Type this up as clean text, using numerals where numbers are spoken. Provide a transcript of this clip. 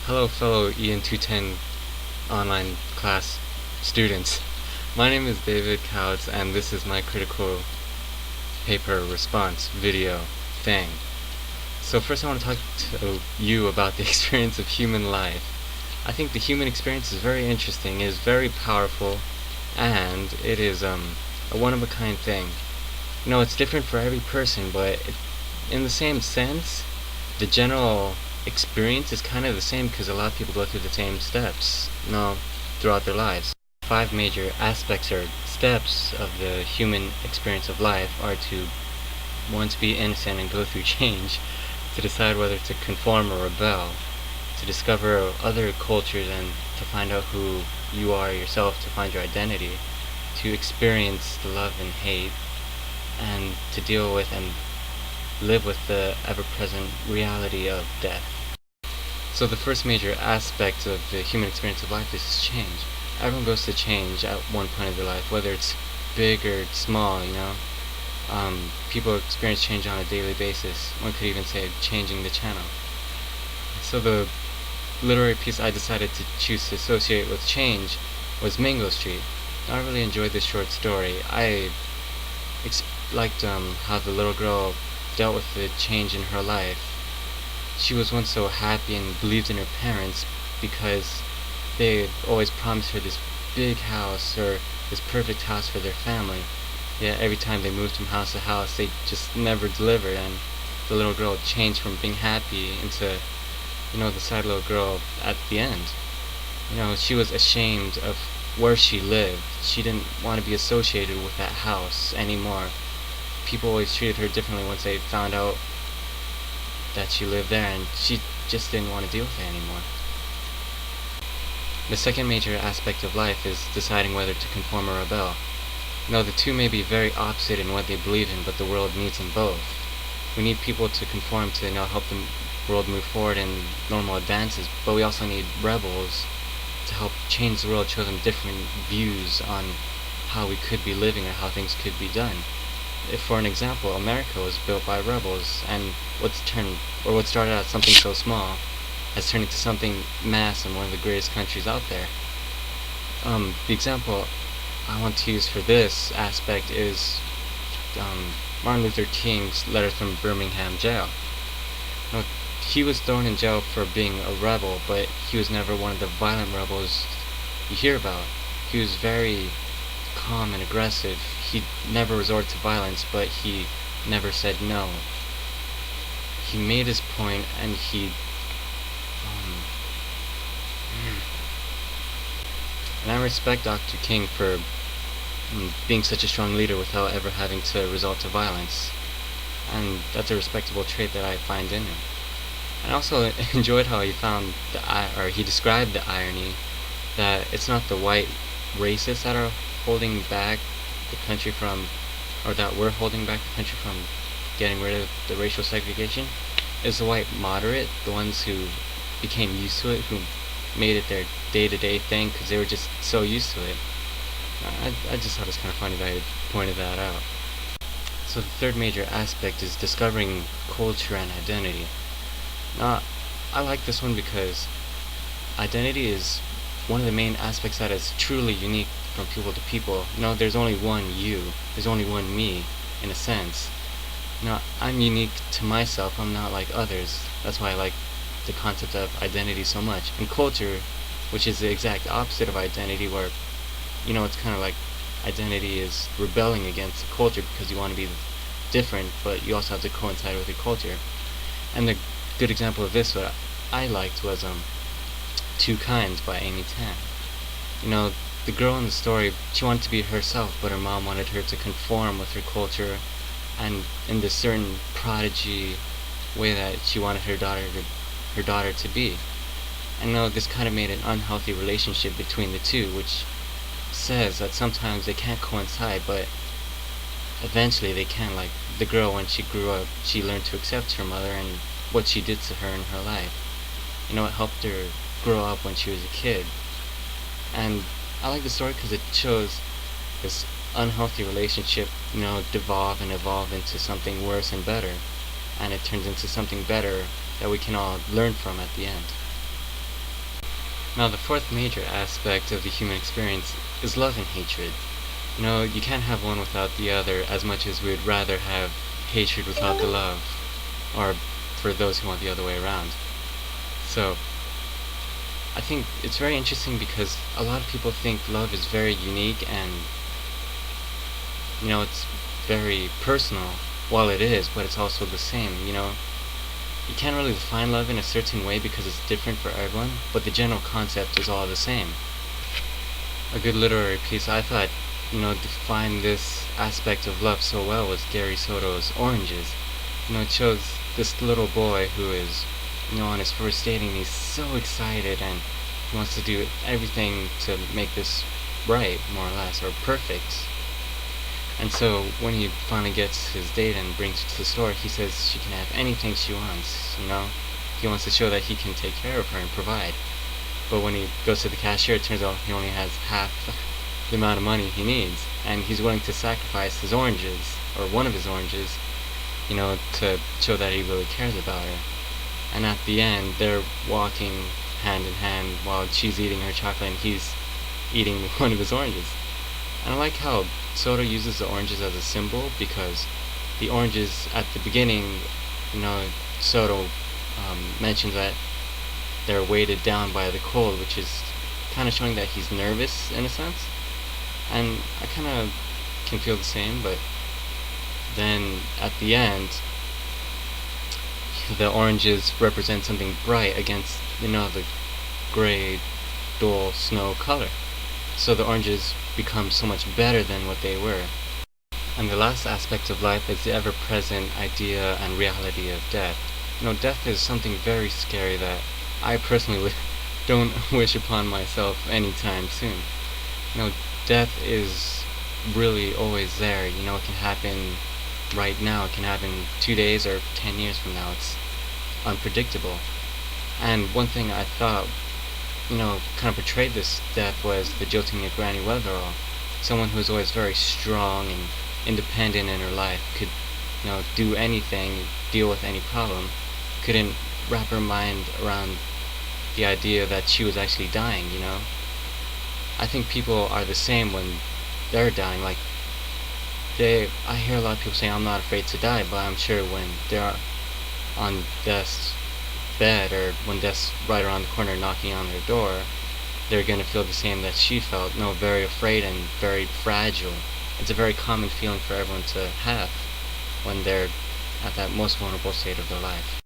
Hello fellow EN 210 online class students. My name is David Kautz and this is my critical paper response video thing. So first I want to talk to you about the experience of human life. I think the human experience is very interesting, it is very powerful, and it is a one-of-a-kind thing. It's different for every person, but in the same sense, the general experience is kind of the same because a lot of people go through the same steps, throughout their lives. 5 major aspects or steps of the human experience of life are to once be innocent and go through change, to decide whether to conform or rebel, to discover other cultures and to find out who you are yourself, to find your identity, to experience the love and hate, and to deal with and live with the ever-present reality of death. So the first major aspect of the human experience of life is change. Everyone goes to change at one point of their life, whether it's big or small, People experience change on a daily basis. One could even say changing the channel. So the literary piece I decided to choose to associate with change was Mango Street. I really enjoyed this short story. I liked how the little girl dealt with the change in her life. She was once so happy and believed in her parents because they had always promised her this big house or this perfect house for their family. Yet every time they moved from house to house, they just never delivered, and the little girl changed from being happy into, the sad little girl at the end. She was ashamed of where she lived. She didn't want to be associated with that house anymore. People always treated her differently once they found out that she lived there, and she just didn't want to deal with it anymore. The second major aspect of life is deciding whether to conform or rebel. The two may be very opposite in what they believe in, but the world needs them both. We need people to conform to help the world move forward in normal advances, but we also need rebels to help change the world, show them different views on how we could be living or how things could be done. If, for an example, America was built by rebels, and what started out something so small has turned into something mass and one of the greatest countries out there. The example I want to use for this aspect is Martin Luther King's letter from Birmingham jail. He was thrown in jail for being a rebel, but he was never one of the violent rebels you hear about. He was very calm and aggressive. He never resorted to violence, but he never said no. He made his point, and and I respect Dr. King for being such a strong leader without ever having to resort to violence, and that's a respectable trait that I find in him. I also enjoyed how he described the irony that it's not the white racists that are holding back the country from, or that we're holding back the country from getting rid of the racial segregation. It's the white moderate, the ones who became used to it, who made it their day-to-day thing because they were just so used to it. I just thought it was kind of funny that I pointed that out. So the third major aspect is discovering culture and identity. Now, I like this one because identity is one of the main aspects that is truly unique from people to people. There's only one you, there's only one me, in a sense. I'm unique to myself, I'm not like others. That's why I like the concept of identity so much. And culture, which is the exact opposite of identity, where, it's kind of like identity is rebelling against the culture because you want to be different, but you also have to coincide with your culture. And the good example of this, what I liked, was Two Kinds by Amy Tan. The girl in the story, she wanted to be herself, but her mom wanted her to conform with her culture and in this certain prodigy way that she wanted her daughter to be. And this kind of made an unhealthy relationship between the two, which says that sometimes they can't coincide, but eventually they can. Like the girl, when she grew up, she learned to accept her mother and what she did to her in her life. It helped her grow up when she was a kid. And I like the story because it shows this unhealthy relationship, devolve and evolve into something worse and better. And it turns into something better that we can all learn from at the end. Now, the fourth major aspect of the human experience is love and hatred. You can't have one without the other as much as we'd rather have hatred without the love, or for those who want the other way around. So, I think it's very interesting because a lot of people think love is very unique and, it's very personal. While it is, but it's also the same, You can't really define love in a certain way because it's different for everyone, but the general concept is all the same. A good literary piece I thought, defined this aspect of love so well was Gary Soto's Oranges. It shows this little boy who is, on his first date and he's so excited and he wants to do everything to make this right, more or less, or perfect. And so when he finally gets his date and brings her to the store, he says she can have anything she wants, He wants to show that he can take care of her and provide. But when he goes to the cashier, it turns out he only has half the amount of money he needs. And he's willing to sacrifice his oranges, or one of his oranges, to show that he really cares about her. And at the end, they're walking hand in hand while she's eating her chocolate and he's eating one of his oranges. And I like how Soto uses the oranges as a symbol because the oranges at the beginning, Soto mentions that they're weighted down by the cold, which is kind of showing that he's nervous in a sense. And I kind of can feel the same, but then at the end, the oranges represent something bright against, the gray, dull snow color. So the oranges become so much better than what they were. And the last aspect of life is the ever-present idea and reality of death. Death is something very scary that I personally don't wish upon myself anytime soon. Death is really always there. It can happen right now. It can happen 2 days or 10 years from now. It's unpredictable. And one thing I thought kind of portrayed this death was the jilting of Granny Weatherall. Someone who was always very strong and independent in her life, could, do anything, deal with any problem, couldn't wrap her mind around the idea that she was actually dying, I think people are the same when they're dying. I hear a lot of people say, I'm not afraid to die, but I'm sure when they're on death's bed or when death's right around the corner knocking on their door, they're going to feel the same that she felt, very afraid and very fragile. It's a very common feeling for everyone to have when they're at that most vulnerable state of their life.